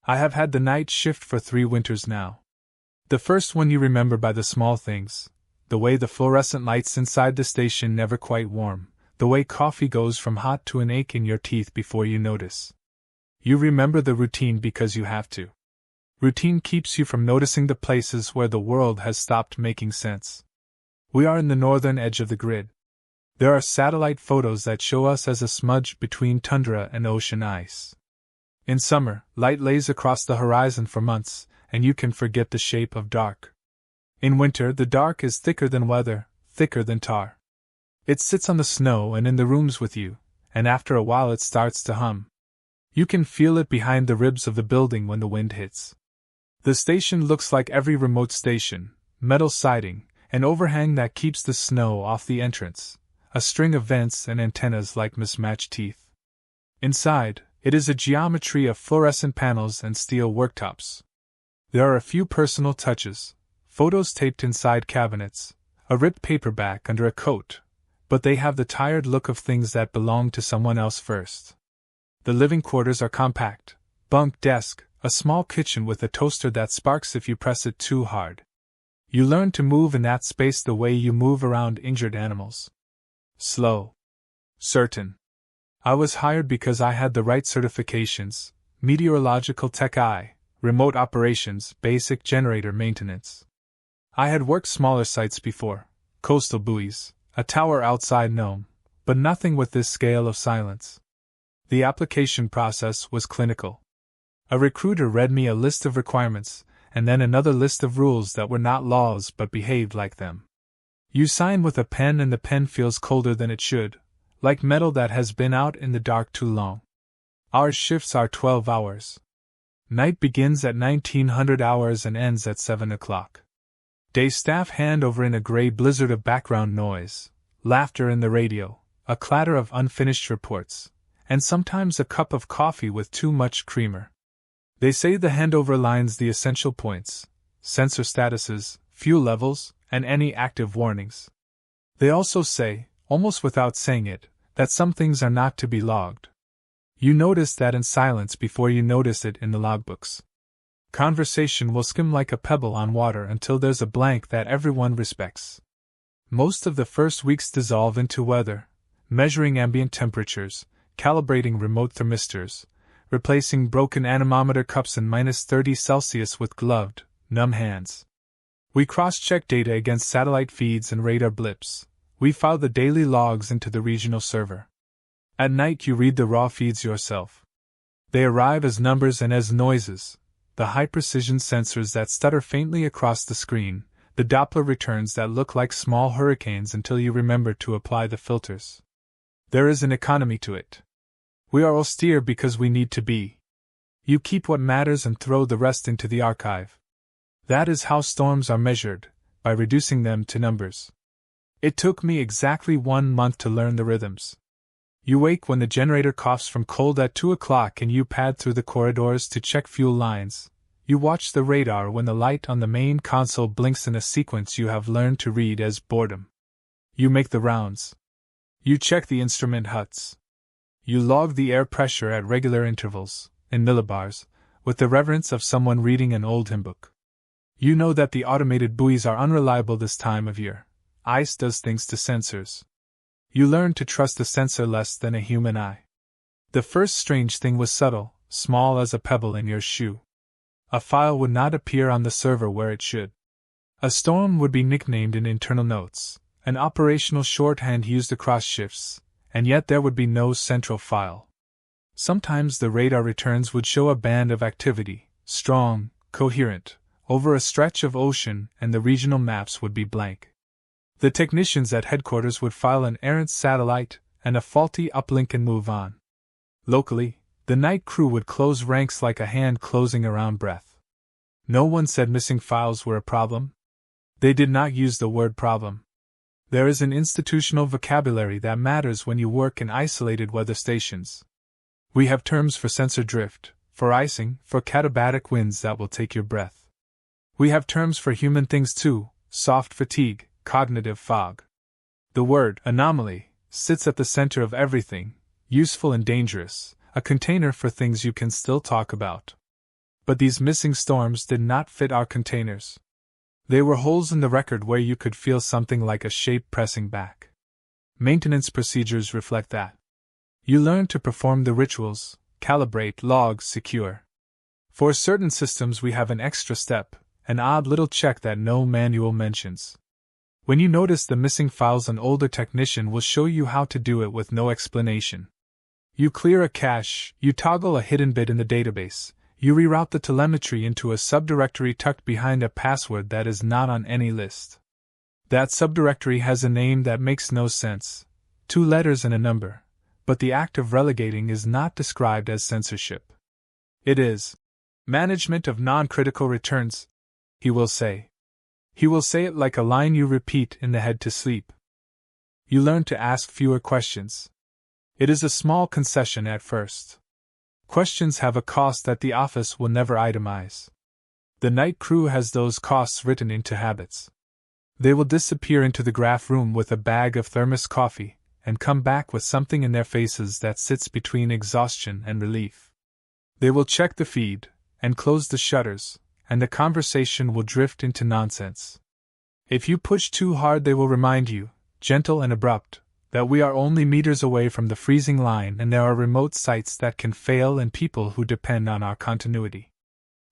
I have had the night shift for 3 winters now. The first one you remember by the small things, the way the fluorescent lights inside the station never quite warm, the way coffee goes from hot to an ache in your teeth before you notice. You remember the routine because you have to. Routine keeps you from noticing the places where the world has stopped making sense. We are in the northern edge of the grid. There are satellite photos that show us as a smudge between tundra and ocean ice. In summer, light lays across the horizon for months, and you can forget the shape of dark. In winter, the dark is thicker than weather, thicker than tar. It sits on the snow and in the rooms with you, and after a while it starts to hum. You can feel it behind the ribs of the building when the wind hits. The station looks like every remote station: metal siding, an overhang that keeps the snow off the entrance, a string of vents and antennas like mismatched teeth. Inside, it is a geometry of fluorescent panels and steel worktops. There are a few personal touches: photos taped inside cabinets, a ripped paperback under a coat, but they have the tired look of things that belonged to someone else first. The living quarters are compact: bunk desk, a small kitchen with a toaster that sparks if you press it too hard. You learn to move in that space the way you move around injured animals. Slow. Certain. I was hired because I had the right certifications: meteorological tech I, remote operations, basic generator maintenance. I had worked smaller sites before, coastal buoys, a tower outside Nome, but nothing with this scale of silence. The application process was clinical. A recruiter read me a list of requirements, and then another list of rules that were not laws but behaved like them. You sign with a pen and the pen feels colder than it should, like metal that has been out in the dark too long. Our shifts are 12 hours. Night begins at 1900 hours and ends at 7 o'clock. Day staff hand over in a gray blizzard of background noise, laughter in the radio, a clatter of unfinished reports, and sometimes a cup of coffee with too much creamer. They say the handover lines the essential points: sensor statuses, fuel levels, and any active warnings. They also say, almost without saying it, that some things are not to be logged. You notice that in silence before you notice it in the logbooks. Conversation will skim like a pebble on water until there's a blank that everyone respects. Most of the first weeks dissolve into weather, measuring ambient temperatures, calibrating remote thermistors, replacing broken anemometer cups in -30 Celsius with gloved, numb hands. We cross-check data against satellite feeds and radar blips. We file the daily logs into the regional server. At night you read the raw feeds yourself. They arrive as numbers and as noises: the high-precision sensors that stutter faintly across the screen, the Doppler returns that look like small hurricanes until you remember to apply the filters. There is an economy to it. We are austere because we need to be. You keep what matters and throw the rest into the archive. That is how storms are measured, by reducing them to numbers. It took me exactly 1 month to learn the rhythms. You wake when the generator coughs from cold at 2 o'clock and you pad through the corridors to check fuel lines. You watch the radar when the light on the main console blinks in a sequence you have learned to read as boredom. You make the rounds. You check the instrument huts. You log the air pressure at regular intervals, in millibars, with the reverence of someone reading an old hymn book. You know that the automated buoys are unreliable this time of year. Ice does things to sensors. You learn to trust a sensor less than a human eye. The first strange thing was subtle, small as a pebble in your shoe. A file would not appear on the server where it should. A storm would be nicknamed in internal notes, an operational shorthand used across shifts, and yet there would be no central file. Sometimes the radar returns would show a band of activity, strong, coherent, over a stretch of ocean, and the regional maps would be blank. The technicians at headquarters would file an errant satellite and a faulty uplink and move on. Locally, the night crew would close ranks like a hand closing around breath. No one said missing files were a problem. They did not use the word problem. There is an institutional vocabulary that matters when you work in isolated weather stations. We have terms for sensor drift, for icing, for katabatic winds that will take your breath. We have terms for human things too: soft fatigue, cognitive fog. The word anomaly sits at the center of everything, useful and dangerous, a container for things you can still talk about. But these missing storms did not fit our containers. They were holes in the record where you could feel something like a shape pressing back. Maintenance procedures reflect that. You learn to perform the rituals, calibrate, log, secure. For certain systems we have an extra step, an odd little check that no manual mentions. When you notice the missing files, an older technician will show you how to do it with no explanation. You clear a cache, you toggle a hidden bit in the database, you reroute the telemetry into a subdirectory tucked behind a password that is not on any list. That subdirectory has a name that makes no sense, 2 letters and a number, but the act of relegating is not described as censorship. It is management of non-critical returns, he will say. He will say it like a line you repeat in the head to sleep. You learn to ask fewer questions. It is a small concession at first. Questions have a cost that the office will never itemize. The night crew has those costs written into habits. They will disappear into the graph room with a bag of thermos coffee, and come back with something in their faces that sits between exhaustion and relief. They will check the feed, and close the shutters, and the conversation will drift into nonsense. If you push too hard, they will remind you, gentle and abrupt, that we are only meters away from the freezing line and there are remote sites that can fail and people who depend on our continuity.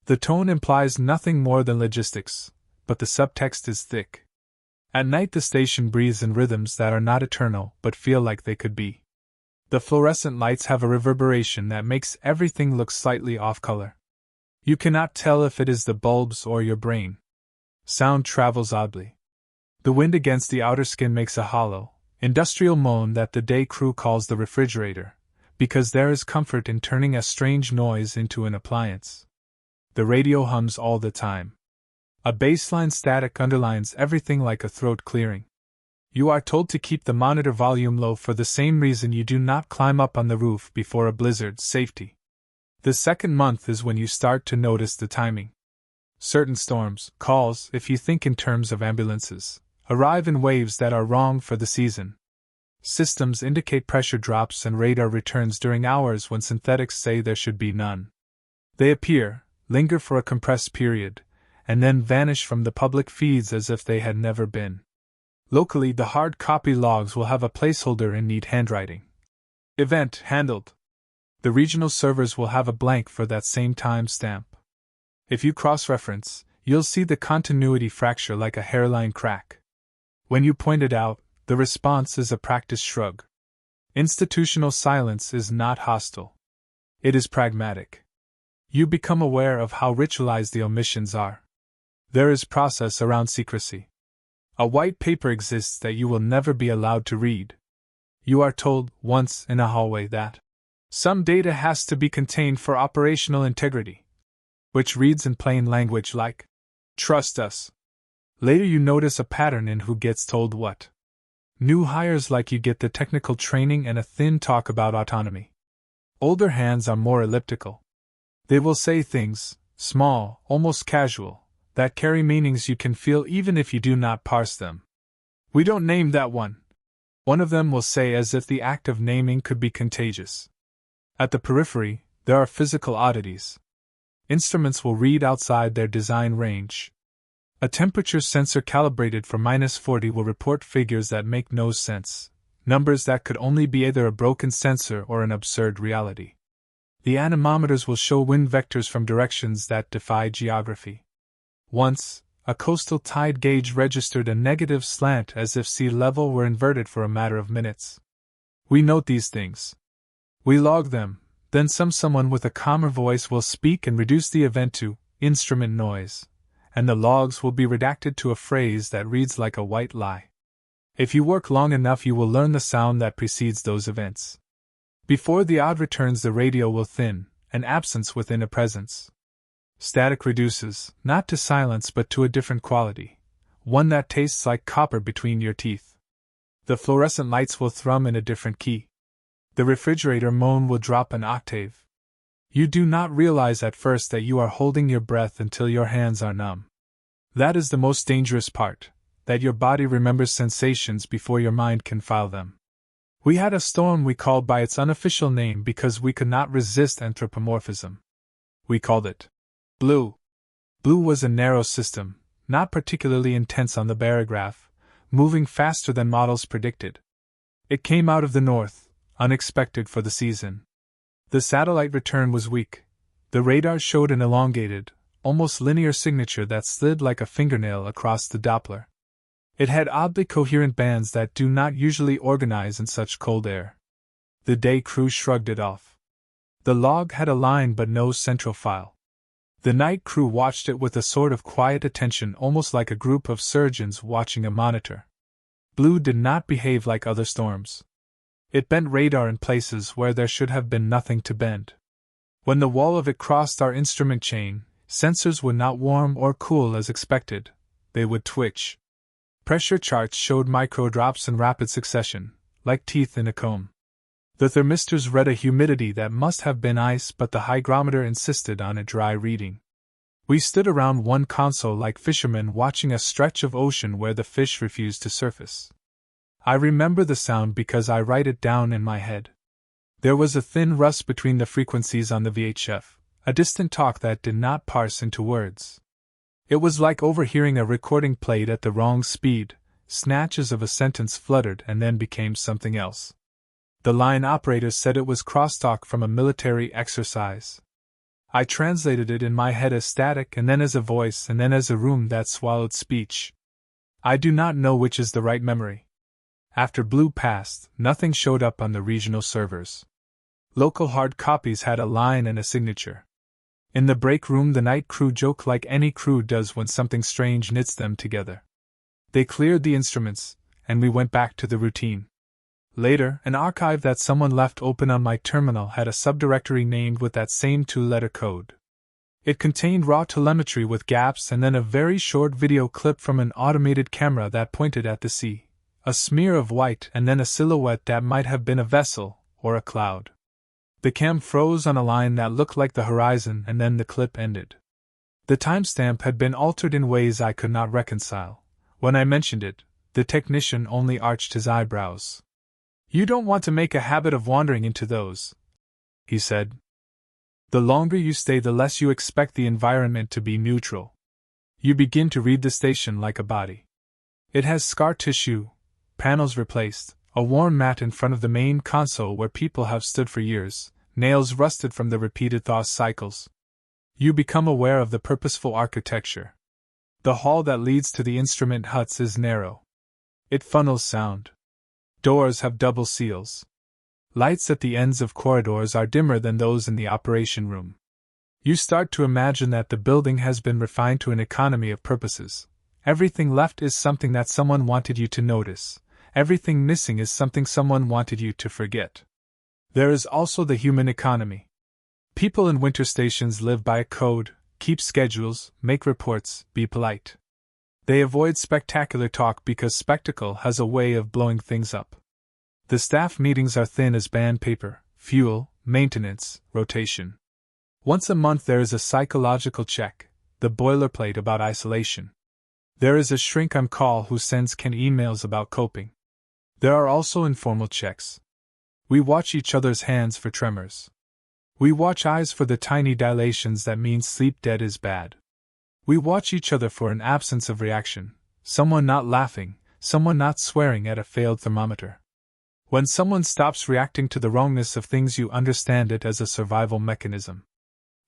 The tone implies nothing more than logistics, but the subtext is thick. At night the station breathes in rhythms that are not eternal but feel like they could be. The fluorescent lights have a reverberation that makes everything look slightly off-color. You cannot tell if it is the bulbs or your brain. Sound travels oddly. The wind against the outer skin makes a hollow, industrial moan that the day crew calls the refrigerator, because there is comfort in turning a strange noise into an appliance. The radio hums all the time. A baseline static underlines everything like a throat clearing. You are told to keep the monitor volume low for the same reason you do not climb up on the roof before a blizzard. Safety. The second month is when you start to notice the timing. Certain storms, calls, if you think in terms of ambulances, arrive in waves that are wrong for the season. Systems indicate pressure drops and radar returns during hours when synthetics say there should be none. They appear, linger for a compressed period, and then vanish from the public feeds as if they had never been. Locally, the hard copy logs will have a placeholder in neat handwriting. Event handled. The regional servers will have a blank for that same time stamp. If you cross-reference, you'll see the continuity fracture like a hairline crack. When you point it out, the response is a practiced shrug. Institutional silence is not hostile. It is pragmatic. You become aware of how ritualized the omissions are. There is process around secrecy. A white paper exists that you will never be allowed to read. You are told, once in a hallway, that some data has to be contained for operational integrity, which reads in plain language like, "Trust us." Later you notice a pattern in who gets told what. New hires like you get the technical training and a thin talk about autonomy. Older hands are more elliptical. They will say things, small, almost casual, that carry meanings you can feel even if you do not parse them. "We don't name that one," one of them will say, as if the act of naming could be contagious. At the periphery, there are physical oddities. Instruments will read outside their design range. A temperature sensor calibrated for -40 will report figures that make no sense, numbers that could only be either a broken sensor or an absurd reality. The anemometers will show wind vectors from directions that defy geography. Once, a coastal tide gauge registered a negative slant as if sea level were inverted for a matter of minutes. We note these things. We log them, then someone with a calmer voice will speak and reduce the event to instrument noise, and the logs will be redacted to a phrase that reads like a white lie. If you work long enough, you will learn the sound that precedes those events. Before the odd returns, the radio will thin, an absence within a presence. Static reduces, not to silence but to a different quality, one that tastes like copper between your teeth. The fluorescent lights will thrum in a different key. The refrigerator moan will drop an octave. You do not realize at first that you are holding your breath until your hands are numb. That is the most dangerous part, that your body remembers sensations before your mind can file them. We had a storm we called by its unofficial name because we could not resist anthropomorphism. We called it Blue. Blue was a narrow system, not particularly intense on the barograph, moving faster than models predicted. It came out of the north, unexpected for the season. The satellite return was weak. The radar showed an elongated, almost linear signature that slid like a fingernail across the Doppler. It had oddly coherent bands that do not usually organize in such cold air. The day crew shrugged it off. The log had a line but no central file. The night crew watched it with a sort of quiet attention, almost like a group of surgeons watching a monitor. Blue did not behave like other storms. It bent radar in places where there should have been nothing to bend. When the wall of it crossed our instrument chain, sensors would not warm or cool as expected. They would twitch. Pressure charts showed microdrops in rapid succession, like teeth in a comb. The thermistors read a humidity that must have been ice, but the hygrometer insisted on a dry reading. We stood around one console like fishermen watching a stretch of ocean where the fish refused to surface. I remember the sound because I write it down in my head. There was a thin rust between the frequencies on the VHF, a distant talk that did not parse into words. It was like overhearing a recording played at the wrong speed. Snatches of a sentence fluttered and then became something else. The line operator said it was crosstalk from a military exercise. I translated it in my head as static and then as a voice and then as a room that swallowed speech. I do not know which is the right memory. After Blue passed, nothing showed up on the regional servers. Local hard copies had a line and a signature. In the break room, the night crew joked like any crew does when something strange knits them together. They cleared the instruments, and we went back to the routine. Later, an archive that someone left open on my terminal had a subdirectory named with that same two-letter code. It contained raw telemetry with gaps and then a very short video clip from an automated camera that pointed at the sea, a smear of white and then a silhouette that might have been a vessel or a cloud. The cam froze on a line that looked like the horizon and then the clip ended. The timestamp had been altered in ways I could not reconcile. When I mentioned it, the technician only arched his eyebrows. "You don't want to make a habit of wandering into those," he said. "The longer you stay, the less you expect the environment to be neutral. You begin to read the station like a body. It has scar tissue, panels replaced, a worn mat in front of the main console where people have stood for years, nails rusted from the repeated thaw cycles. You become aware of the purposeful architecture. The hall that leads to the instrument huts is narrow. It funnels sound. Doors have double seals. Lights at the ends of corridors are dimmer than those in the operation room. You start to imagine that the building has been refined to an economy of purposes. Everything left is something that someone wanted you to notice. Everything missing is something someone wanted you to forget. There is also the human economy. People in winter stations live by a code, keep schedules, make reports, be polite. They avoid spectacular talk because spectacle has a way of blowing things up. The staff meetings are thin as band paper, fuel, maintenance, rotation. Once a month there is a psychological check, the boilerplate about isolation. There is a shrink on call who sends canned emails about coping. There are also informal checks. We watch each other's hands for tremors. We watch eyes for the tiny dilations that mean sleep dead is bad. We watch each other for an absence of reaction, someone not laughing, someone not swearing at a failed thermometer. When someone stops reacting to the wrongness of things, you understand it as a survival mechanism.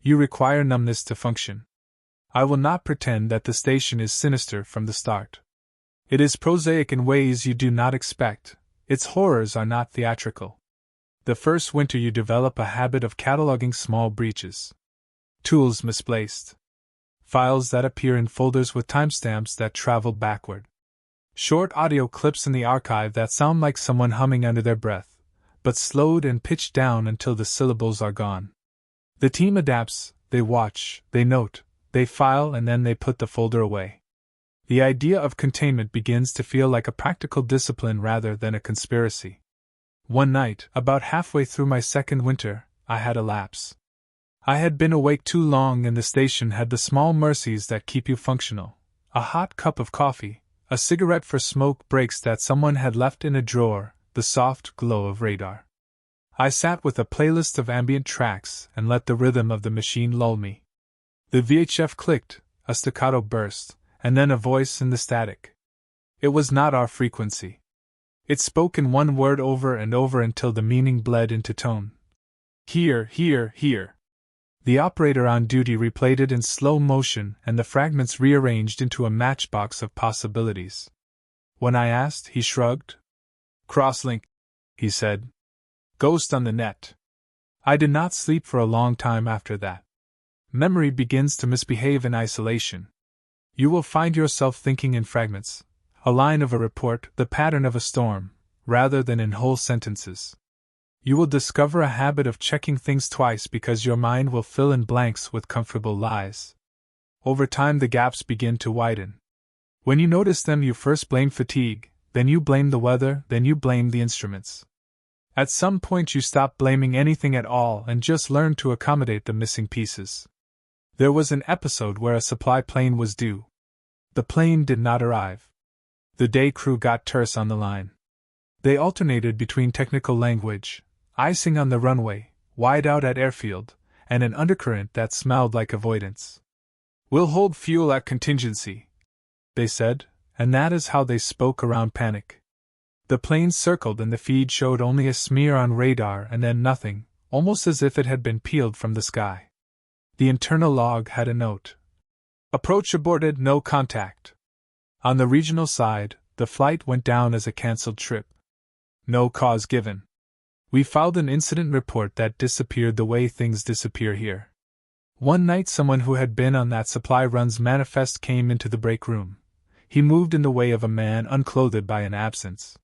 You require numbness to function. I will not pretend that the station is sinister from the start. It is prosaic in ways you do not expect. Its horrors are not theatrical. The first winter you develop a habit of cataloging small breaches. Tools misplaced. Files that appear in folders with timestamps that travel backward. Short audio clips in the archive that sound like someone humming under their breath, but slowed and pitched down until the syllables are gone. The team adapts, they watch, they note, they file, and then they put the folder away. The idea of containment begins to feel like a practical discipline rather than a conspiracy. One night, about halfway through my second winter, I had a lapse. I had been awake too long, and the station had the small mercies that keep you functional. A hot cup of coffee, a cigarette for smoke breaks that someone had left in a drawer, the soft glow of radar. I sat with a playlist of ambient tracks and let the rhythm of the machine lull me. The VHF clicked, a staccato burst, and then a voice in the static. It was not our frequency. It spoke in one word over and over until the meaning bled into tone. Here, here, here. The operator on duty replayed it in slow motion, and the fragments rearranged into a matchbox of possibilities. When I asked, he shrugged. Crosslink, he said. Ghost on the net. I did not sleep for a long time after that. Memory begins to misbehave in isolation. You will find yourself thinking in fragments, a line of a report, the pattern of a storm, rather than in whole sentences. You will discover a habit of checking things twice because your mind will fill in blanks with comfortable lies. Over time, the gaps begin to widen. When you notice them, you first blame fatigue, then you blame the weather, then you blame the instruments. At some point, you stop blaming anything at all and just learn to accommodate the missing pieces. There was an episode where a supply plane was due. The plane did not arrive. The day crew got terse on the line. They alternated between technical language, icing on the runway, wide out at airfield, and an undercurrent that smelled like avoidance. We'll hold fuel at contingency, they said, and that is how they spoke around panic. The plane circled and the feed showed only a smear on radar and then nothing, almost as if it had been peeled from the sky. The internal log had a note. Approach aborted, no contact. On the regional side, the flight went down as a cancelled trip. No cause given. We filed an incident report that disappeared the way things disappear here. One night, someone who had been on that supply run's manifest came into the break room. He moved in the way of a man unclothed by an absence.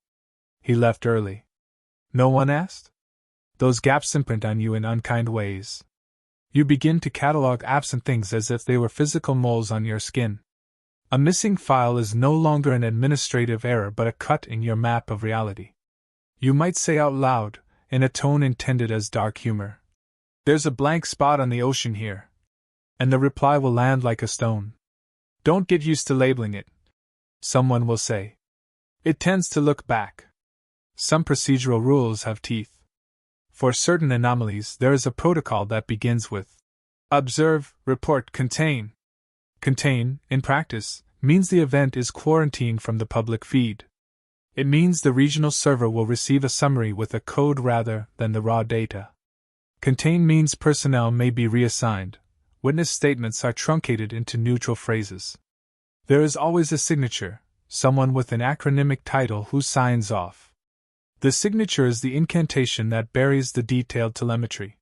He left early. No one asked? Those gaps imprint on you in unkind ways. You begin to catalog absent things as if they were physical moles on your skin. A missing file is no longer an administrative error but a cut in your map of reality. You might say out loud, in a tone intended as dark humor, "There's a blank spot on the ocean here." And the reply will land like a stone. "Don't get used to labeling it," someone will say. "It tends to look back." Some procedural rules have teeth. For certain anomalies, there is a protocol that begins with observe, report, contain. Contain, in practice, means the event is quarantined from the public feed. It means the regional server will receive a summary with a code rather than the raw data. Contain means personnel may be reassigned. Witness statements are truncated into neutral phrases. There is always a signature, someone with an acronymic title who signs off. The signature is the incantation that buries the detailed telemetry.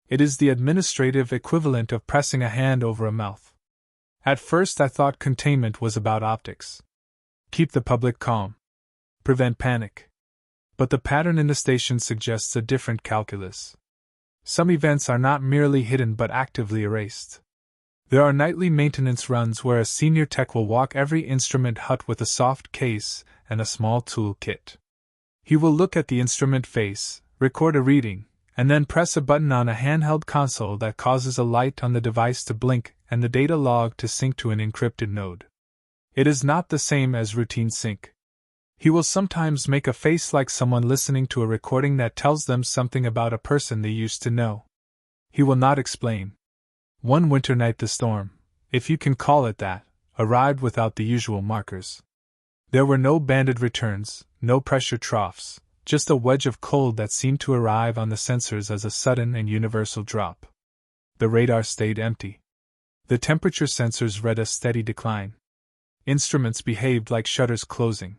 It is the administrative equivalent of pressing a hand over a mouth. At first I thought containment was about optics. Keep the public calm. Prevent panic. But the pattern in the station suggests a different calculus. Some events are not merely hidden but actively erased. There are nightly maintenance runs where a senior tech will walk every instrument hut with a soft case and a small tool kit. He will look at the instrument face, record a reading, and then press a button on a handheld console that causes a light on the device to blink and the data log to sync to an encrypted node. It is not the same as routine sync. He will sometimes make a face like someone listening to a recording that tells them something about a person they used to know. He will not explain. One winter night the storm, if you can call it that, arrived without the usual markers. There were no banded returns, no pressure troughs, just a wedge of cold that seemed to arrive on the sensors as a sudden and universal drop. The radar stayed empty. The temperature sensors read a steady decline. Instruments behaved like shutters closing.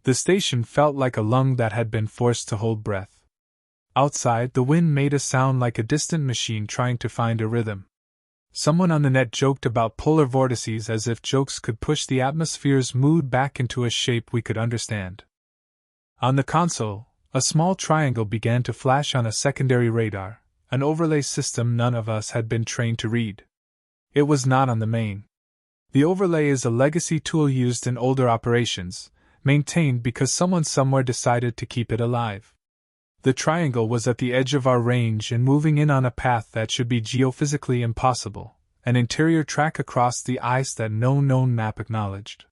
The station felt like a lung that had been forced to hold breath. Outside, the wind made a sound like a distant machine trying to find a rhythm. Someone on the net joked about polar vortices as if jokes could push the atmosphere's mood back into a shape we could understand. On the console, a small triangle began to flash on a secondary radar, an overlay system none of us had been trained to read. It was not on the main. The overlay is a legacy tool used in older operations, maintained because someone somewhere decided to keep it alive. The triangle was at the edge of our range and moving in on a path that should be geophysically impossible, an interior track across the ice that no known map acknowledged.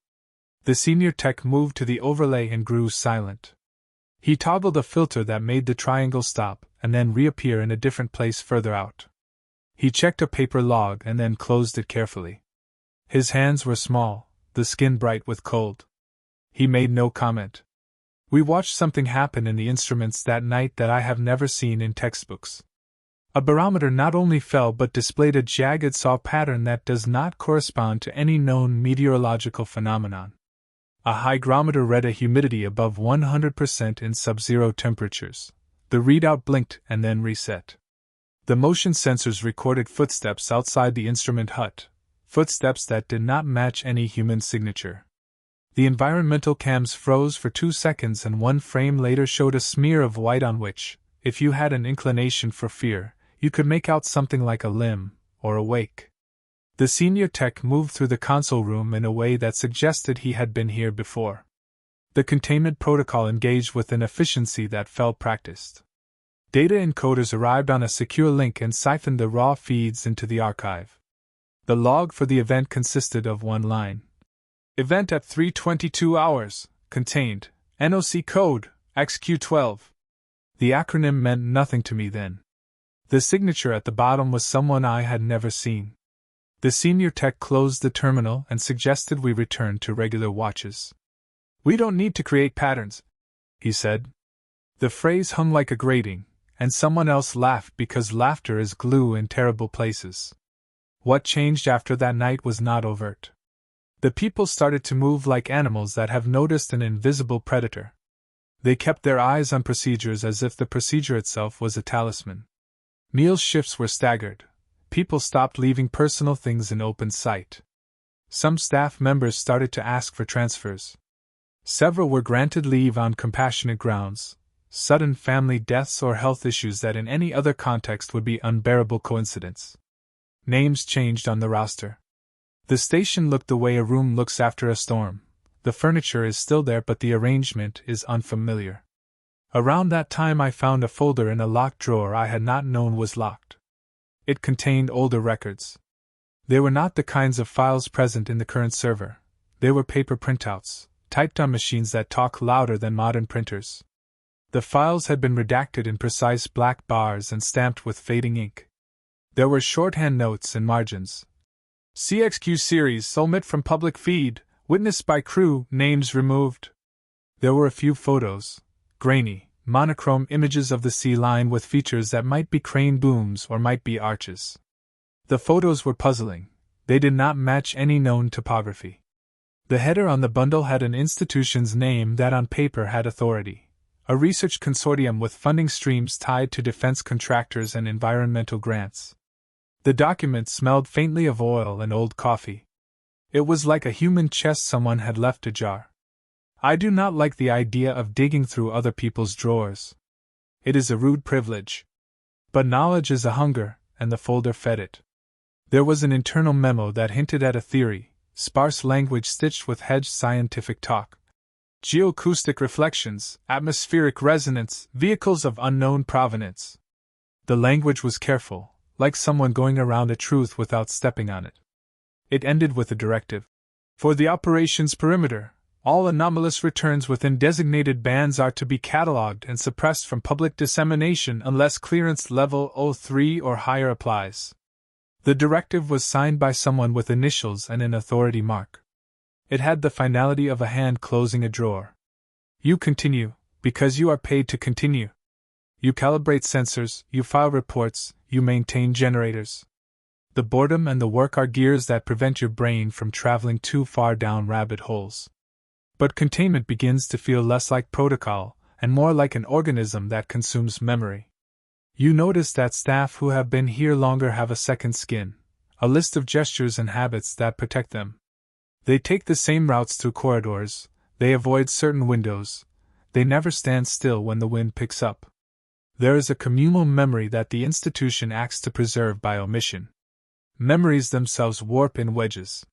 The senior tech moved to the overlay and grew silent. He toggled a filter that made the triangle stop and then reappear in a different place further out. He checked a paper log and then closed it carefully. His hands were small, the skin bright with cold. He made no comment. We watched something happen in the instruments that night that I have never seen in textbooks. A barometer not only fell but displayed a jagged saw pattern that does not correspond to any known meteorological phenomenon. A hygrometer read a humidity above 100% in sub-zero temperatures. The readout blinked and then reset. The motion sensors recorded footsteps outside the instrument hut, footsteps that did not match any human signature. The environmental cams froze for 2 seconds and 1 frame later showed a smear of white on which, if you had an inclination for fear, you could make out something like a limb or a wake. The senior tech moved through the console room in a way that suggested he had been here before. The containment protocol engaged with an efficiency that felt practiced. Data encoders arrived on a secure link and siphoned the raw feeds into the archive. The log for the event consisted of 1 line. Event at 3:22 hours, contained, NOC code, XQ12. The acronym meant nothing to me then. The signature at the bottom was someone I had never seen. The senior tech closed the terminal and suggested we return to regular watches. "We don't need to create patterns," he said. The phrase hung like a grating, and someone else laughed because laughter is glue in terrible places. What changed after that night was not overt. The people started to move like animals that have noticed an invisible predator. They kept their eyes on procedures as if the procedure itself was a talisman. Meal shifts were staggered. People stopped leaving personal things in open sight. Some staff members started to ask for transfers. Several were granted leave on compassionate grounds, sudden family deaths or health issues that in any other context would be unbearable coincidence. Names changed on the roster. The station looked the way a room looks after a storm. The furniture is still there but the arrangement is unfamiliar. Around that time I found a folder in a locked drawer I had not known was locked. It contained older records. They were not the kinds of files present in the current server. They were paper printouts, typed on machines that talk louder than modern printers. The files had been redacted in precise black bars and stamped with fading ink. There were shorthand notes and margins. CXQ series omit from public feed, witnessed by crew, names removed. There were a few photos, grainy, monochrome images of the sea line with features that might be crane booms or might be arches. The photos were puzzling. They did not match any known topography. The header on the bundle had an institution's name that on paper had authority. A research consortium with funding streams tied to defense contractors and environmental grants. The document smelled faintly of oil and old coffee. It was like a human chest someone had left ajar. I do not like the idea of digging through other people's drawers. It is a rude privilege. But knowledge is a hunger, and the folder fed it. There was an internal memo that hinted at a theory, sparse language stitched with hedged scientific talk. Geoacoustic reflections, atmospheric resonance, vehicles of unknown provenance. The language was careful, like someone going around a truth without stepping on it. It ended with a directive. For the operations perimeter, all anomalous returns within designated bands are to be catalogued and suppressed from public dissemination unless clearance level 03 or higher applies. The directive was signed by someone with initials and an authority mark. It had the finality of a hand closing a drawer. You continue, because you are paid to continue. You calibrate sensors, you file reports, you maintain generators. The boredom and the work are gears that prevent your brain from traveling too far down rabbit holes. But containment begins to feel less like protocol, and more like an organism that consumes memory. You notice that staff who have been here longer have a second skin, a list of gestures and habits that protect them. They take the same routes through corridors, they avoid certain windows, they never stand still when the wind picks up. There is a communal memory that the institution acts to preserve by omission. Memories themselves warp in wedges.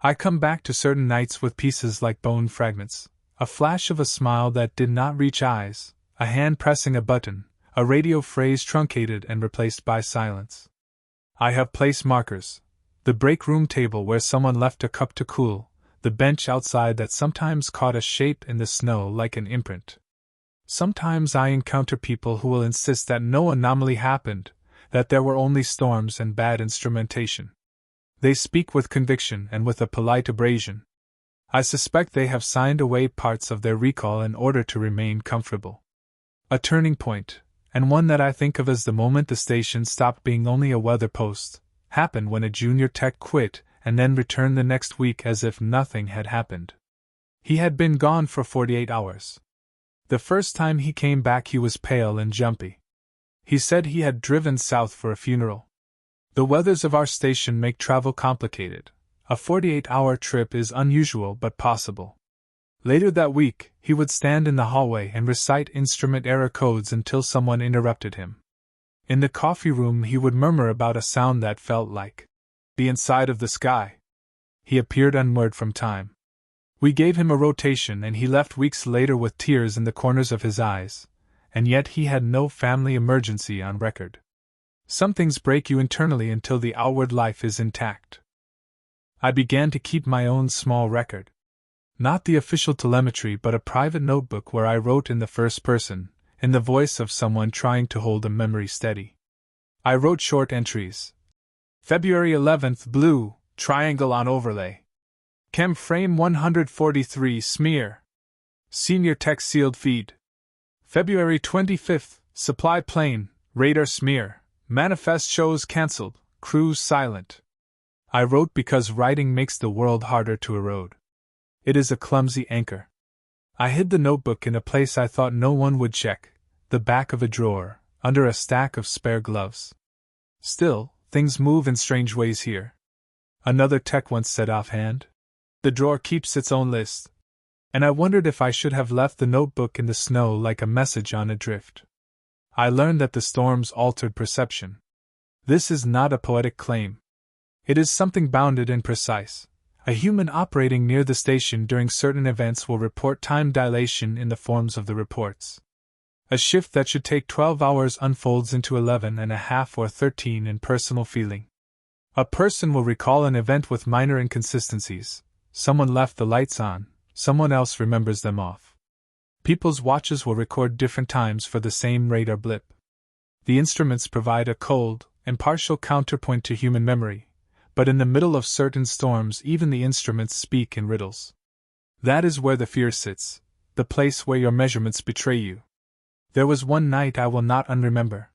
I come back to certain nights with pieces like bone fragments, a flash of a smile that did not reach eyes, a hand pressing a button, a radio phrase truncated and replaced by silence. I have place markers, the break room table where someone left a cup to cool, the bench outside that sometimes caught a shape in the snow like an imprint. Sometimes I encounter people who will insist that no anomaly happened, that there were only storms and bad instrumentation. They speak with conviction and with a polite abrasion. I suspect they have signed away parts of their recall in order to remain comfortable. A turning point, and one that I think of as the moment the station stopped being only a weather post, happened when a junior tech quit and then returned the next week as if nothing had happened. He had been gone for 48 hours. The first time he came back he was pale and jumpy. He said he had driven south for a funeral. The weathers of our station make travel complicated. A 48-hour trip is unusual but possible. Later that week, he would stand in the hallway and recite instrument error codes until someone interrupted him. In the coffee room he would murmur about a sound that felt like the inside of the sky. He appeared unmoored from time. We gave him a rotation and he left weeks later with tears in the corners of his eyes, and yet he had no family emergency on record. Some things break you internally until the outward life is intact. I began to keep my own small record. Not the official telemetry but a private notebook where I wrote in the first person, in the voice of someone trying to hold a memory steady. I wrote short entries. February 11th blue, triangle on overlay. Chem frame 143 smear. Senior tech sealed feed. February 25th, supply plane, radar smear. Manifest shows cancelled, cruise silent. I wrote because writing makes the world harder to erode. It is a clumsy anchor. I hid the notebook in a place I thought no one would check, the back of a drawer, under a stack of spare gloves. Still, things move in strange ways here. Another tech once said offhand. The drawer keeps its own list. And I wondered if I should have left the notebook in the snow like a message on a drift. I learned that the storms altered perception. This is not a poetic claim. It is something bounded and precise. A human operating near the station during certain events will report time dilation in the forms of the reports. A shift that should take 12 hours unfolds into 11.5 or 13 in personal feeling. A person will recall an event with minor inconsistencies. Someone left the lights on, someone else remembers them off. People's watches will record different times for the same radar blip. The instruments provide a cold, impartial counterpoint to human memory, but in the middle of certain storms even the instruments speak in riddles. That is where the fear sits, the place where your measurements betray you. There was one night I will not unremember.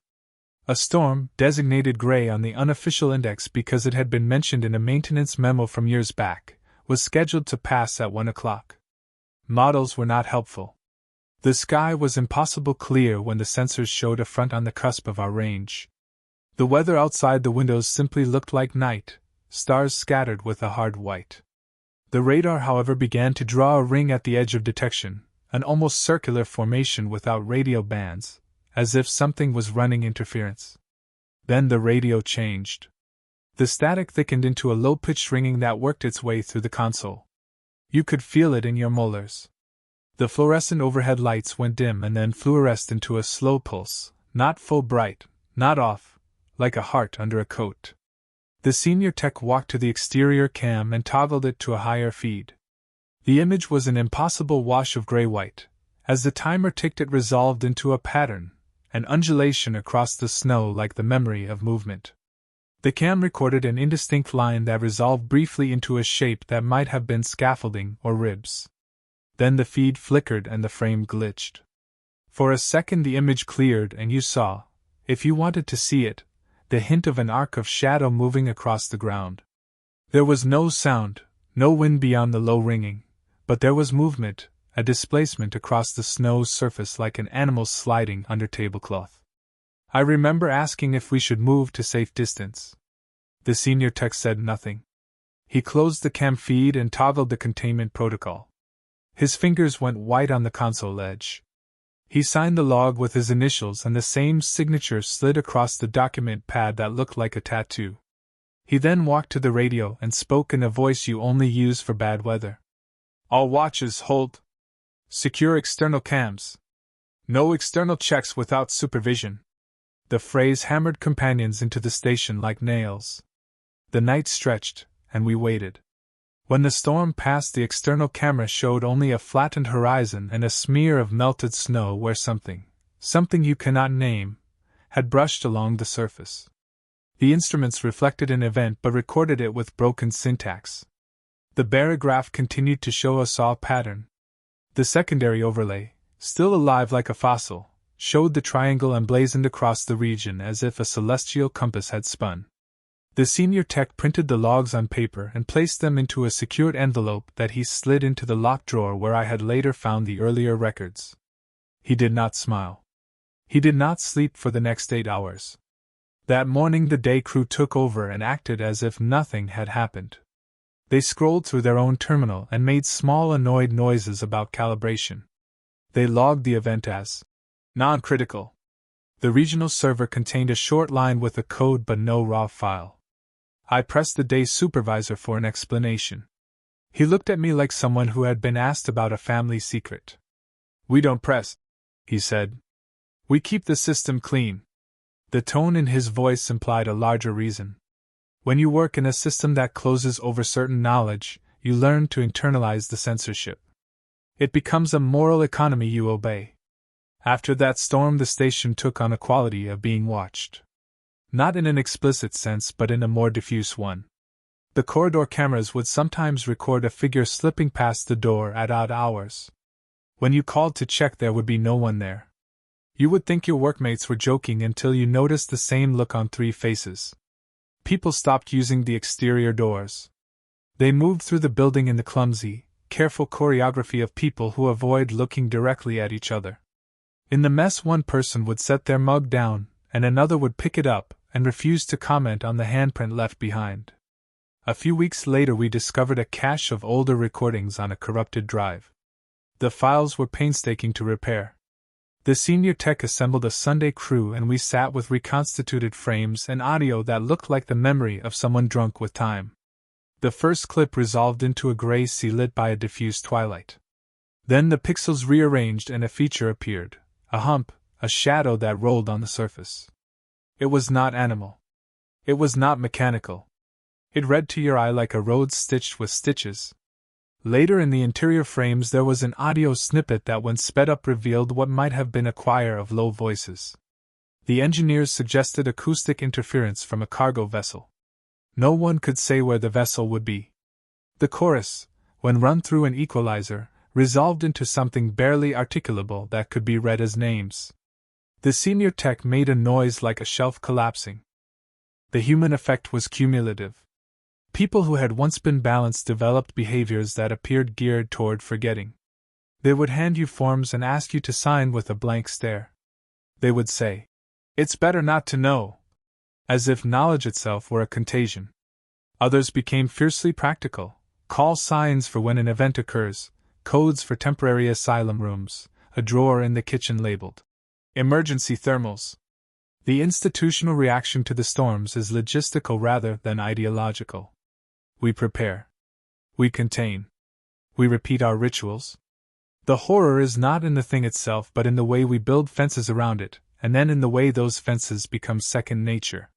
A storm, designated gray on the unofficial index because it had been mentioned in a maintenance memo from years back, was scheduled to pass at 1 o'clock. Models were not helpful. The sky was impossible clear when the sensors showed a front on the cusp of our range. The weather outside the windows simply looked like night, stars scattered with a hard white. The radar, however, began to draw a ring at the edge of detection, an almost circular formation without radio bands, as if something was running interference. Then the radio changed. The static thickened into a low-pitched ringing that worked its way through the console. You could feel it in your molars. The fluorescent overhead lights went dim and then fluoresced into a slow pulse, not full bright, not off, like a heart under a coat. The senior tech walked to the exterior cam and toggled it to a higher feed. The image was an impossible wash of gray-white. As the timer ticked it resolved into a pattern, an undulation across the snow like the memory of movement. The cam recorded an indistinct line that resolved briefly into a shape that might have been scaffolding or ribs. Then the feed flickered and the frame glitched. For a second the image cleared and you saw, if you wanted to see it, the hint of an arc of shadow moving across the ground. There was no sound, no wind beyond the low ringing, but there was movement, a displacement across the snow's surface like an animal sliding under tablecloth. I remember asking if we should move to safe distance. The senior tech said nothing. He closed the cam feed and toggled the containment protocol. His fingers went white on the console edge. He signed the log with his initials and the same signature slid across the document pad that looked like a tattoo. He then walked to the radio and spoke in a voice you only use for bad weather. All watches hold. Secure external cams. No external checks without supervision. The phrase hammered companions into the station like nails. The night stretched, and we waited. When the storm passed, the external camera showed only a flattened horizon and a smear of melted snow where something you cannot name, had brushed along the surface. The instruments reflected an event but recorded it with broken syntax. The barograph continued to show a saw pattern. The secondary overlay, still alive like a fossil, showed the triangle emblazoned across the region as if a celestial compass had spun. The senior tech printed the logs on paper and placed them into a secured envelope that he slid into the locked drawer where I had later found the earlier records. He did not smile. He did not sleep for the next 8 hours. That morning the day crew took over and acted as if nothing had happened. They scrolled through their own terminal and made small annoyed noises about calibration. They logged the event as non-critical. The regional server contained a short line with a code but no raw file. I pressed the day supervisor for an explanation. He looked at me like someone who had been asked about a family secret. "We don't press," he said. "We keep the system clean." The tone in his voice implied a larger reason. When you work in a system that closes over certain knowledge, you learn to internalize the censorship. It becomes a moral economy you obey. After that storm, the station took on a quality of being watched. Not in an explicit sense, but in a more diffuse one. The corridor cameras would sometimes record a figure slipping past the door at odd hours. When you called to check, there would be no one there. You would think your workmates were joking until you noticed the same look on 3 faces. People stopped using the exterior doors. They moved through the building in the clumsy, careful choreography of people who avoid looking directly at each other. In the mess, one person would set their mug down, and another would pick it up and refuse to comment on the handprint left behind. A few weeks later, we discovered a cache of older recordings on a corrupted drive. The files were painstaking to repair. The senior tech assembled a Sunday crew and we sat with reconstituted frames and audio that looked like the memory of someone drunk with time. The first clip resolved into a gray sea lit by a diffuse twilight. Then the pixels rearranged and a feature appeared, a hump, a shadow that rolled on the surface. It was not animal. It was not mechanical. It read to your eye like a road stitched with stitches. Later in the interior frames there was an audio snippet that when sped up revealed what might have been a choir of low voices. The engineers suggested acoustic interference from a cargo vessel. No one could say where the vessel would be. The chorus, when run through an equalizer, resolved into something barely articulable that could be read as names. The senior tech made a noise like a shelf collapsing. The human effect was cumulative. People who had once been balanced developed behaviors that appeared geared toward forgetting. They would hand you forms and ask you to sign with a blank stare. They would say, "It's better not to know," as if knowledge itself were a contagion. Others became fiercely practical, call signs for when an event occurs, codes for temporary asylum rooms, a drawer in the kitchen labeled emergency thermals. The institutional reaction to the storms is logistical rather than ideological. We prepare. We contain. We repeat our rituals. The horror is not in the thing itself but in the way we build fences around it, and then in the way those fences become second nature.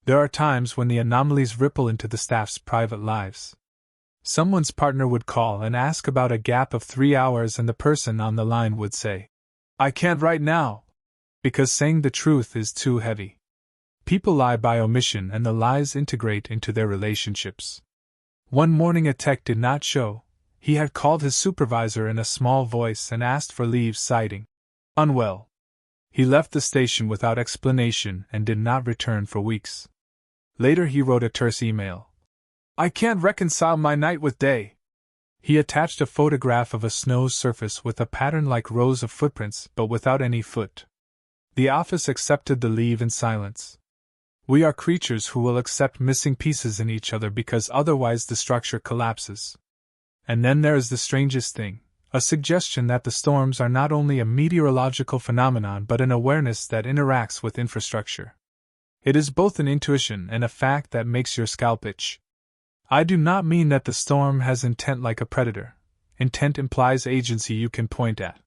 There are times when the anomalies ripple into the staff's private lives. Someone's partner would call and ask about a gap of 3 hours and the person on the line would say, "I can't right now," because saying the truth is too heavy. People lie by omission and the lies integrate into their relationships. One morning a tech did not show. He had called his supervisor in a small voice and asked for leave, citing unwell. He left the station without explanation and did not return for weeks. Later he wrote a terse email. "I can't reconcile my night with day." He attached a photograph of a snow surface with a pattern like rows of footprints but without any foot. The office accepted the leave in silence. We are creatures who will accept missing pieces in each other because otherwise the structure collapses. And then there is the strangest thing, a suggestion that the storms are not only a meteorological phenomenon but an awareness that interacts with infrastructure. It is both an intuition and a fact that makes your scalp itch. I do not mean that the storm has intent like a predator. Intent implies agency you can point at.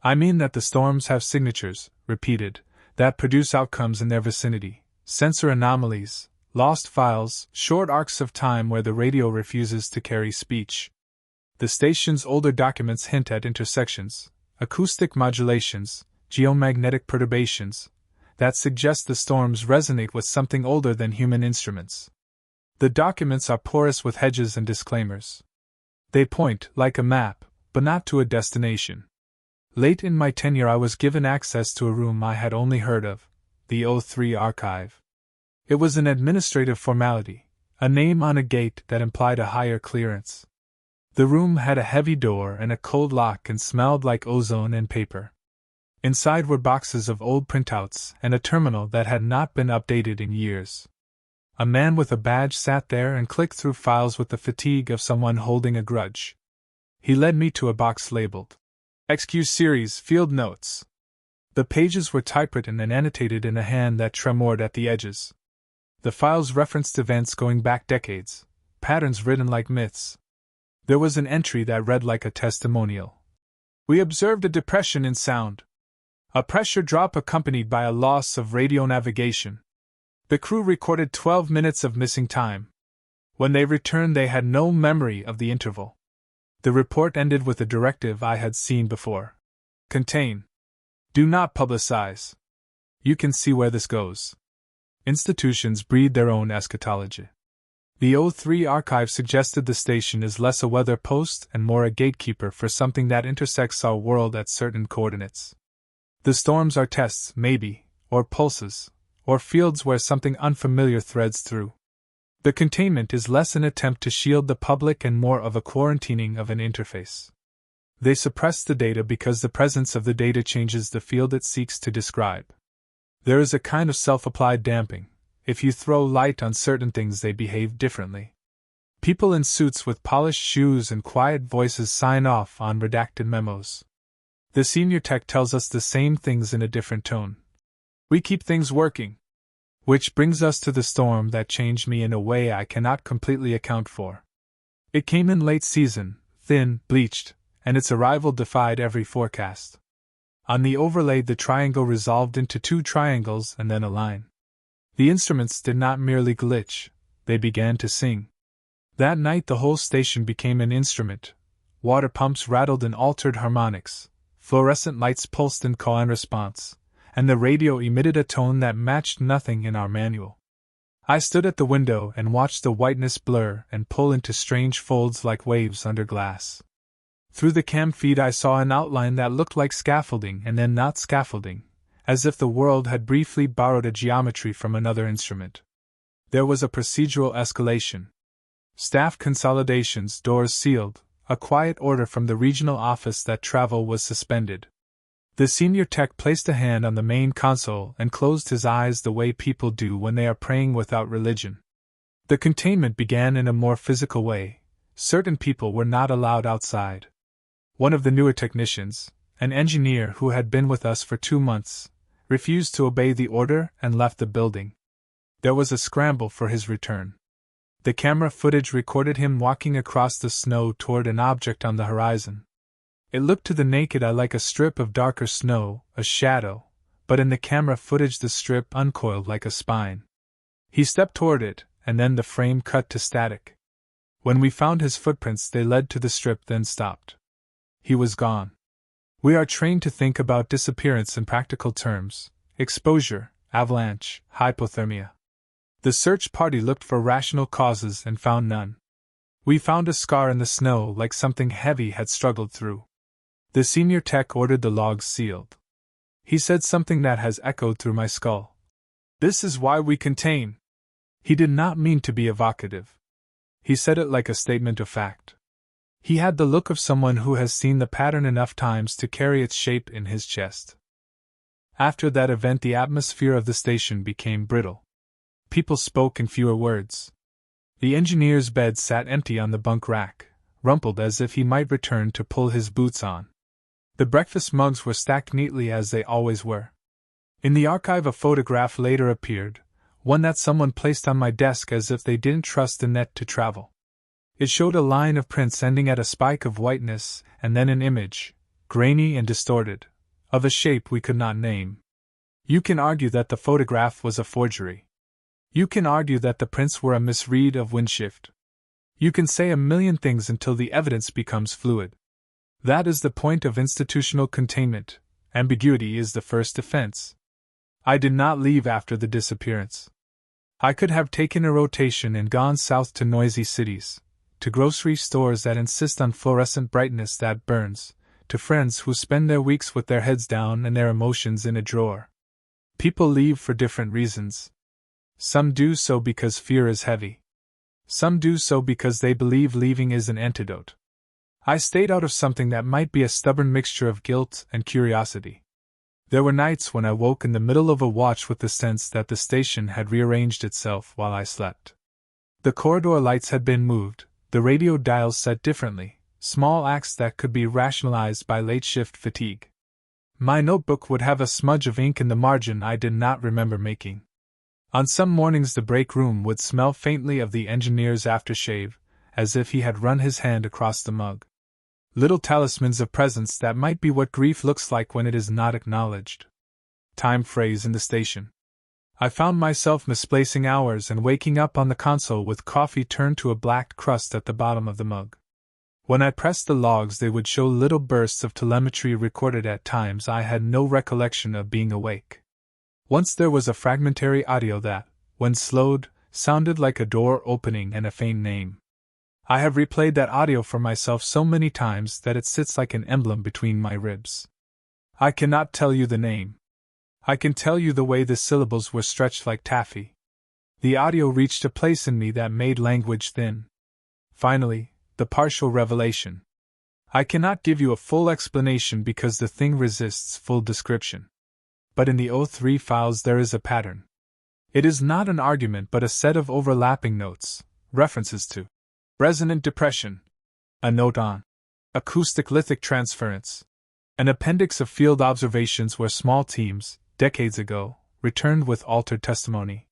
I mean that the storms have signatures, repeated, that produce outcomes in their vicinity, sensor anomalies, lost files, short arcs of time where the radio refuses to carry speech. The station's older documents hint at intersections, acoustic modulations, geomagnetic perturbations, that suggests the storms resonate with something older than human instruments. The documents are porous with hedges and disclaimers. They point, like a map, but not to a destination. Late in my tenure, I was given access to a room I had only heard of, the O3 archive. It was an administrative formality, a name on a gate that implied a higher clearance. The room had a heavy door and a cold lock and smelled like ozone and paper. Inside were boxes of old printouts and a terminal that had not been updated in years. A man with a badge sat there and clicked through files with the fatigue of someone holding a grudge. He led me to a box labeled XQ Series Field Notes. The pages were typewritten and annotated in a hand that tremored at the edges. The files referenced events going back decades, patterns written like myths. There was an entry that read like a testimonial. We observed a depression in sound. A pressure drop accompanied by a loss of radio navigation. The crew recorded 12 minutes of missing time. When they returned, they had no memory of the interval. The report ended with a directive I had seen before. Contain. Do not publicize. You can see where this goes. Institutions breed their own eschatology. The O3 archive suggested the station is less a weather post and more a gatekeeper for something that intersects our world at certain coordinates. The storms are tests, maybe, or pulses, or fields where something unfamiliar threads through. The containment is less an attempt to shield the public and more of a quarantining of an interface. They suppress the data because the presence of the data changes the field it seeks to describe. There is a kind of self-applied damping. If you throw light on certain things, they behave differently. People in suits with polished shoes and quiet voices sign off on redacted memos. The senior tech tells us the same things in a different tone. We keep things working. Which brings us to the storm that changed me in a way I cannot completely account for. It came in late season, thin, bleached, and its arrival defied every forecast. On the overlay, the triangle resolved into two triangles and then a line. The instruments did not merely glitch, they began to sing. That night the whole station became an instrument. Water pumps rattled in altered harmonics, fluorescent lights pulsed in call and response, and the radio emitted a tone that matched nothing in our manual. I stood at the window and watched the whiteness blur and pull into strange folds like waves under glass. Through the cam feed I saw an outline that looked like scaffolding and then not scaffolding, as if the world had briefly borrowed a geometry from another instrument. There was a procedural escalation. Staff consolidations, doors sealed, a quiet order from the regional office that travel was suspended. The senior tech placed a hand on the main console and closed his eyes the way people do when they are praying without religion. The containment began in a more physical way. Certain people were not allowed outside. One of the newer technicians, an engineer who had been with us for 2 months, refused to obey the order and left the building. There was a scramble for his return. The camera footage recorded him walking across the snow toward an object on the horizon. It looked to the naked eye like a strip of darker snow, a shadow, but in the camera footage the strip uncoiled like a spine. He stepped toward it, and then the frame cut to static. When we found his footprints, they led to the strip, then stopped. He was gone. We are trained to think about disappearance in practical terms: exposure, avalanche, hypothermia. The search party looked for rational causes and found none. We found a scar in the snow like something heavy had struggled through. The senior tech ordered the logs sealed. He said something that has echoed through my skull. This is why we contain. He did not mean to be evocative. He said it like a statement of fact. He had the look of someone who has seen the pattern enough times to carry its shape in his chest. After that event, the atmosphere of the station became brittle. People spoke in fewer words. The engineer's bed sat empty on the bunk rack, rumpled as if he might return to pull his boots on. The breakfast mugs were stacked neatly as they always were. In the archive a photograph later appeared, one that someone placed on my desk as if they didn't trust the net to travel. It showed a line of prints ending at a spike of whiteness, and then an image, grainy and distorted, of a shape we could not name. You can argue that the photograph was a forgery. You can argue that the prints were a misread of windshift. You can say a million things until the evidence becomes fluid. That is the point of institutional containment. Ambiguity is the first defense. I did not leave after the disappearance. I could have taken a rotation and gone south to noisy cities, to grocery stores that insist on fluorescent brightness that burns, to friends who spend their weeks with their heads down and their emotions in a drawer. People leave for different reasons. Some do so because fear is heavy. Some do so because they believe leaving is an antidote. I stayed out of something that might be a stubborn mixture of guilt and curiosity. There were nights when I woke in the middle of a watch with the sense that the station had rearranged itself while I slept. The corridor lights had been moved, the radio dials set differently, small acts that could be rationalized by late-shift fatigue. My notebook would have a smudge of ink in the margin I did not remember making. On some mornings the break room would smell faintly of the engineer's aftershave, as if he had run his hand across the mug. Little talismans of presence that might be what grief looks like when it is not acknowledged. Time phrase in the station. I found myself misplacing hours and waking up on the console with coffee turned to a black crust at the bottom of the mug. When I pressed the logs they would show little bursts of telemetry recorded at times I had no recollection of being awake. Once there was a fragmentary audio that, when slowed, sounded like a door opening and a faint name. I have replayed that audio for myself so many times that it sits like an emblem between my ribs. I cannot tell you the name. I can tell you the way the syllables were stretched like taffy. The audio reached a place in me that made language thin. Finally, the partial revelation. I cannot give you a full explanation because the thing resists full description. But in the O3 files there is a pattern. It is not an argument but a set of overlapping notes, references to resonant depression, a note on acoustic lithic transference, an appendix of field observations where small teams, decades ago, returned with altered testimony.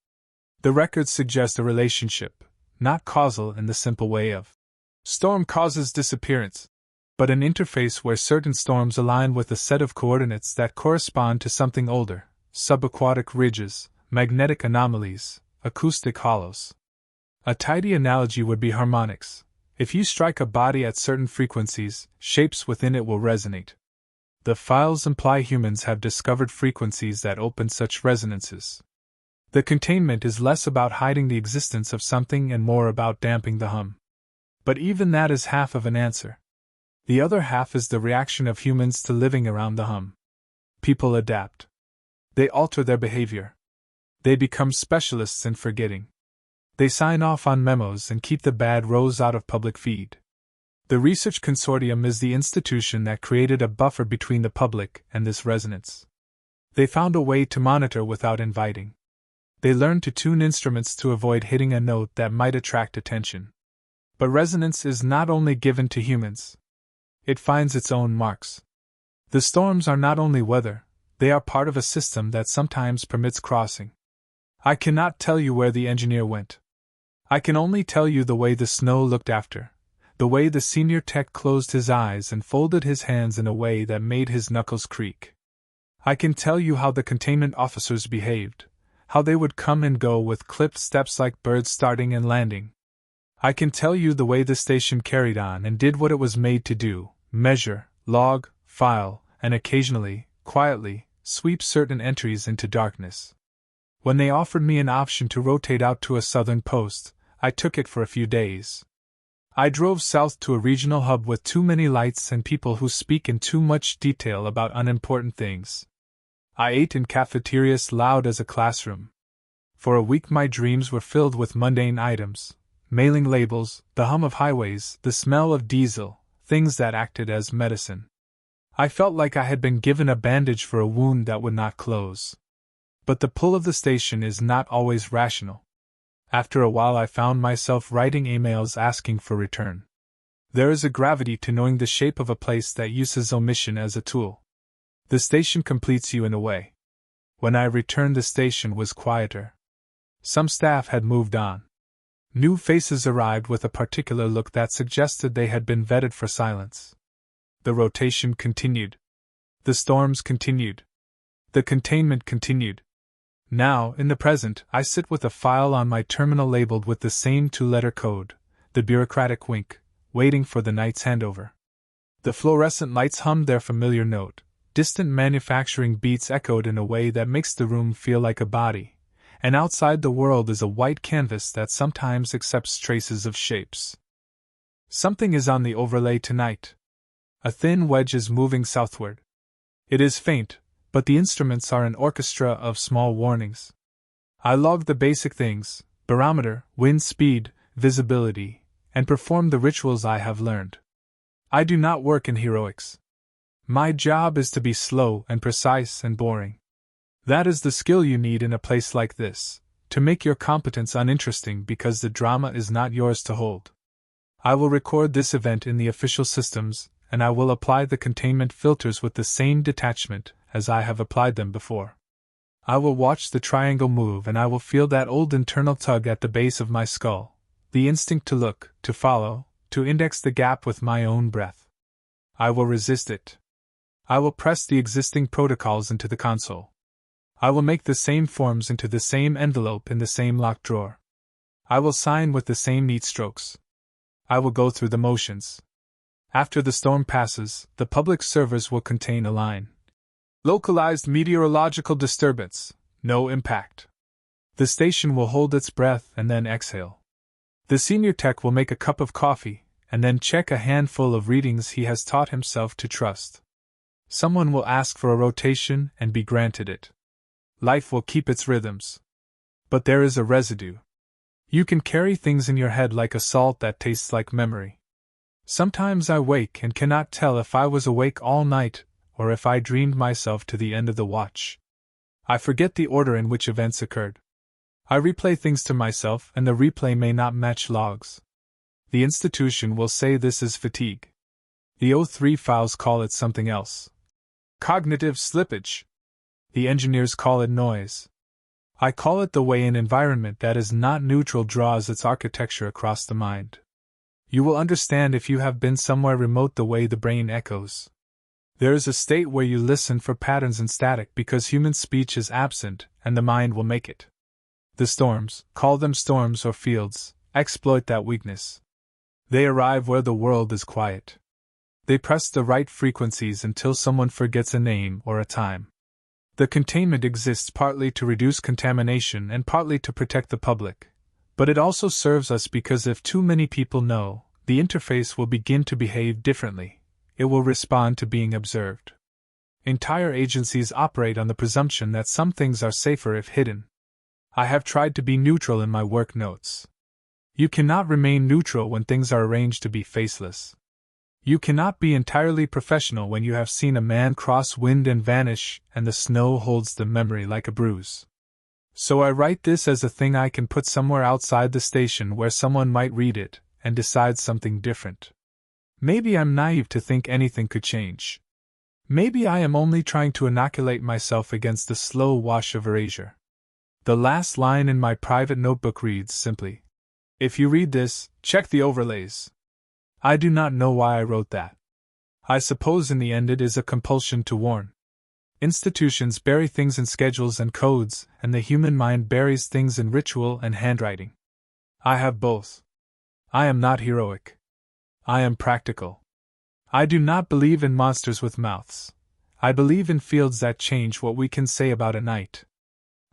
The records suggest a relationship, not causal in the simple way of storm causes disappearance, but an interface where certain storms align with a set of coordinates that correspond to something older, subaquatic ridges, magnetic anomalies, acoustic hollows. A tidy analogy would be harmonics. If you strike a body at certain frequencies, shapes within it will resonate. The files imply humans have discovered frequencies that open such resonances. The containment is less about hiding the existence of something and more about damping the hum. But even that is half of an answer. The other half is the reaction of humans to living around the hum. People adapt. They alter their behavior. They become specialists in forgetting. They sign off on memos and keep the bad rows out of public feed. The Research Consortium is the institution that created a buffer between the public and this resonance. They found a way to monitor without inviting. They learned to tune instruments to avoid hitting a note that might attract attention. But resonance is not only given to humans. It finds its own marks. The storms are not only weather, they are part of a system that sometimes permits crossing. I cannot tell you where the engineer went. I can only tell you the way the snow looked after, the way the senior tech closed his eyes and folded his hands in a way that made his knuckles creak. I can tell you how the containment officers behaved, how they would come and go with clipped steps like birds starting and landing. I can tell you the way the station carried on and did what it was made to do, measure, log, file, and occasionally, quietly, sweep certain entries into darkness. When they offered me an option to rotate out to a southern post, I took it for a few days. I drove south to a regional hub with too many lights and people who speak in too much detail about unimportant things. I ate in cafeterias loud as a classroom. For a week my dreams were filled with mundane items, mailing labels, the hum of highways, the smell of diesel, things that acted as medicine. I felt like I had been given a bandage for a wound that would not close. But the pull of the station is not always rational. After a while I found myself writing emails asking for return. There is a gravity to knowing the shape of a place that uses omission as a tool. The station completes you in a way. When I returned the station was quieter. Some staff had moved on. New faces arrived with a particular look that suggested they had been vetted for silence. The rotation continued. The storms continued. The containment continued. Now, in the present, I sit with a file on my terminal labeled with the same two-letter code, the bureaucratic wink, waiting for the night's handover. The fluorescent lights hummed their familiar note, distant manufacturing beats echoed in a way that makes the room feel like a body, and outside the world is a white canvas that sometimes accepts traces of shapes. Something is on the overlay tonight. A thin wedge is moving southward. It is faint, but the instruments are an orchestra of small warnings. I log the basic things: barometer, wind speed, visibility, and perform the rituals I have learned. I do not work in heroics. My job is to be slow and precise and boring. That is the skill you need in a place like this, to make your competence uninteresting because the drama is not yours to hold. I will record this event in the official systems, and I will apply the containment filters with the same detachment as I have applied them before. I will watch the triangle move and I will feel that old internal tug at the base of my skull, the instinct to look, to follow, to index the gap with my own breath. I will resist it. I will press the existing protocols into the console. I will make the same forms into the same envelope in the same locked drawer. I will sign with the same neat strokes. I will go through the motions. After the storm passes, the public servers will contain a line: localized meteorological disturbance, no impact. The station will hold its breath and then exhale. The senior tech will make a cup of coffee, and then check a handful of readings he has taught himself to trust. Someone will ask for a rotation and be granted it. Life will keep its rhythms. But there is a residue. You can carry things in your head like a salt that tastes like memory. Sometimes I wake and cannot tell if I was awake all night, or if I dreamed myself to the end of the watch. I forget the order in which events occurred. I replay things to myself, and the replay may not match logs. The institution will say this is fatigue. The O3 files call it something else. Cognitive slippage. The engineers call it noise. I call it the way an environment that is not neutral draws its architecture across the mind. You will understand if you have been somewhere remote the way the brain echoes. There is a state where you listen for patterns and static because human speech is absent, and the mind will make it. The storms, call them storms or fields, exploit that weakness. They arrive where the world is quiet. They press the right frequencies until someone forgets a name or a time. The containment exists partly to reduce contamination and partly to protect the public, but it also serves us because if too many people know, the interface will begin to behave differently. It will respond to being observed. Entire agencies operate on the presumption that some things are safer if hidden. I have tried to be neutral in my work notes. You cannot remain neutral when things are arranged to be faceless. You cannot be entirely professional when you have seen a man cross wind and vanish, and the snow holds the memory like a bruise. So I write this as a thing I can put somewhere outside the station where someone might read it, and decide something different. Maybe I'm naive to think anything could change. Maybe I am only trying to inoculate myself against the slow wash of erasure. The last line in my private notebook reads simply, "If you read this, check the overlays." I do not know why I wrote that. I suppose in the end it is a compulsion to warn. Institutions bury things in schedules and codes, and the human mind buries things in ritual and handwriting. I have both. I am not heroic. I am practical. I do not believe in monsters with mouths. I believe in fields that change what we can say about a night.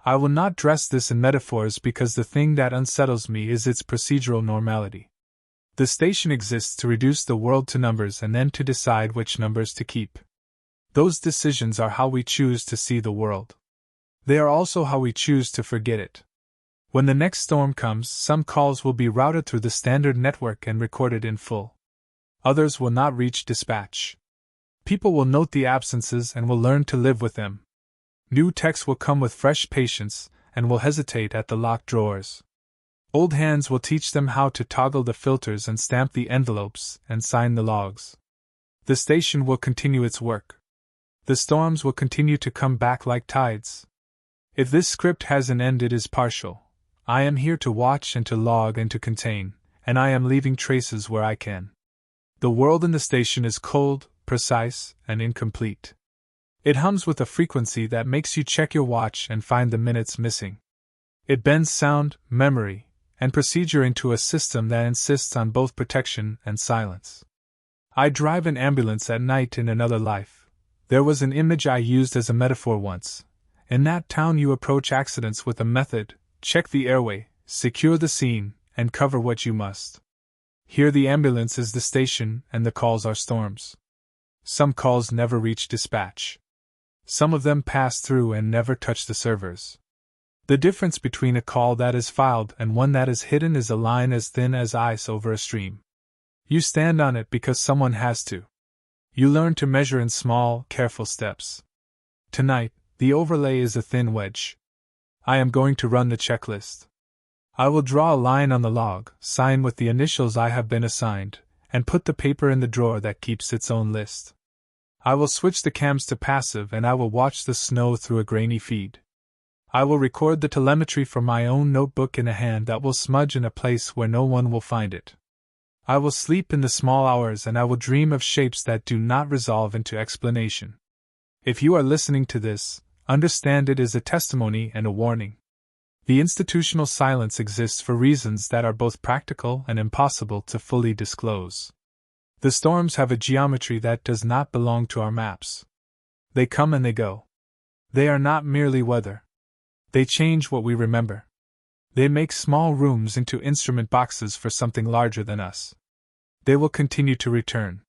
I will not dress this in metaphors because the thing that unsettles me is its procedural normality. The station exists to reduce the world to numbers and then to decide which numbers to keep. Those decisions are how we choose to see the world. They are also how we choose to forget it. When the next storm comes, some calls will be routed through the standard network and recorded in full. Others will not reach dispatch. People will note the absences and will learn to live with them. New techs will come with fresh patience and will hesitate at the locked drawers. Old hands will teach them how to toggle the filters and stamp the envelopes and sign the logs. The station will continue its work. The storms will continue to come back like tides. If this script has an end, it is partial. I am here to watch and to log and to contain, and I am leaving traces where I can. The world in the station is cold, precise, and incomplete. It hums with a frequency that makes you check your watch and find the minutes missing. It bends sound, memory, and procedure into a system that insists on both protection and silence. I drive an ambulance at night in another life. There was an image I used as a metaphor once. In that town you approach accidents with a method, check the airway, secure the scene, and cover what you must. Here the ambulance is the station and the calls are storms. Some calls never reach dispatch. Some of them pass through and never touch the servers. The difference between a call that is filed and one that is hidden is a line as thin as ice over a stream. You stand on it because someone has to. You learn to measure in small, careful steps. Tonight, the overlay is a thin wedge. I am going to run the checklist. I will draw a line on the log, sign with the initials I have been assigned, and put the paper in the drawer that keeps its own list. I will switch the cams to passive and I will watch the snow through a grainy feed. I will record the telemetry from my own notebook in a hand that will smudge in a place where no one will find it. I will sleep in the small hours and I will dream of shapes that do not resolve into explanation. If you are listening to this, understand it is a testimony and a warning. The institutional silence exists for reasons that are both practical and impossible to fully disclose. The storms have a geometry that does not belong to our maps. They come and they go. They are not merely weather. They change what we remember. They make small rooms into instrument boxes for something larger than us. They will continue to return.